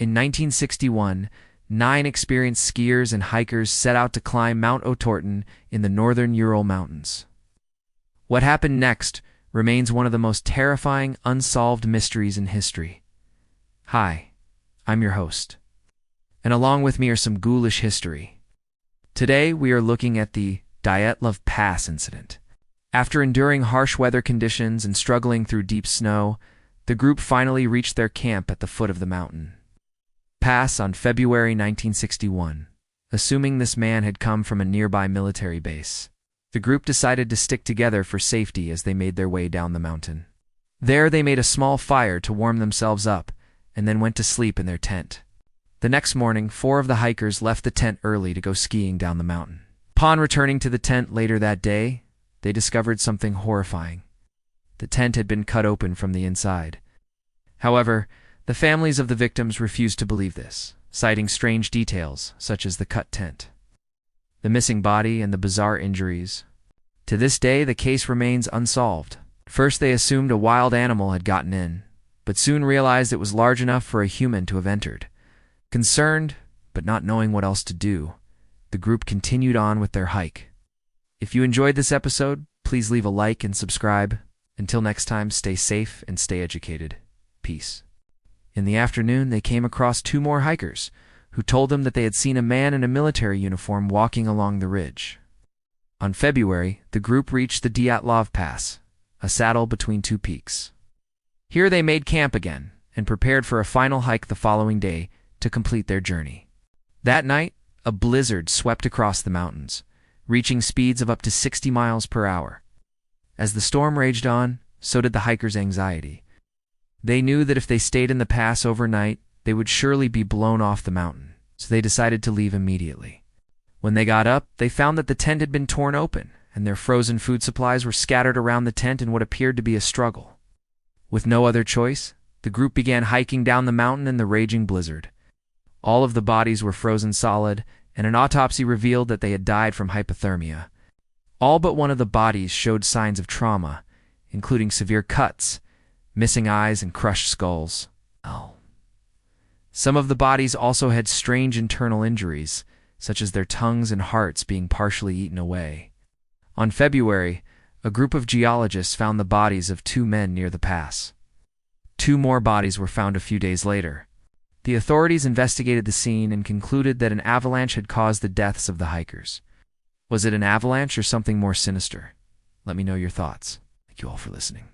In 1961, 9 experienced skiers and hikers set out to climb Mount Otorten in the northern Ural Mountains. What happened next remains one of the most terrifying unsolved mysteries in history. Hi, I'm your host, and along with me are some ghoulish history. Today we are looking at the Dyatlov Pass Incident. After enduring harsh weather conditions and struggling through deep snow, the group finally reached their camp at the foot of the mountain pass on February 1961. Assuming this man had come from a nearby military base, the group decided to stick together for safety as they made their way down the mountain. There they made a small fire to warm themselves up and then went to sleep in their tent. The next morning, 4 of the hikers left the tent early to go skiing down the mountain. Upon returning to the tent later that day, they discovered something horrifying. The tent had been cut open from the inside. However, the families of the victims refused to believe this, citing strange details such as the cut tent, the missing body, and the bizarre injuries. To this day, the case remains unsolved. First, they assumed a wild animal had gotten in, but soon realized it was large enough for a human to have entered. Concerned, but not knowing what else to do, the group continued on with their hike. If you enjoyed this episode, please leave a like and subscribe. Until next time, stay safe and stay educated. Peace. In the afternoon, they came across 2 more hikers, who told them that they had seen a man in a military uniform walking along the ridge. On February, the group reached the Dyatlov Pass, a saddle between 2 peaks. Here they made camp again, and prepared for a final hike the following day to complete their journey. That night, a blizzard swept across the mountains, reaching speeds of up to 60 miles per hour. As the storm raged on, so did the hikers' anxiety. They knew that if they stayed in the pass overnight, they would surely be blown off the mountain, so they decided to leave immediately. When they got up, they found that the tent had been torn open, and their frozen food supplies were scattered around the tent in what appeared to be a struggle. With no other choice, the group began hiking down the mountain in the raging blizzard. All of the bodies were frozen solid, and an autopsy revealed that they had died from hypothermia. All but one of the bodies showed signs of trauma, including severe cuts, missing eyes, and crushed skulls. Some of the bodies also had strange internal injuries, such as their tongues and hearts being partially eaten away. On February, a group of geologists found the bodies of 2 men near the pass. 2 more bodies were found a few days later. The authorities investigated the scene and concluded that an avalanche had caused the deaths of the hikers. Was it an avalanche or something more sinister? Let me know your thoughts. Thank you all for listening.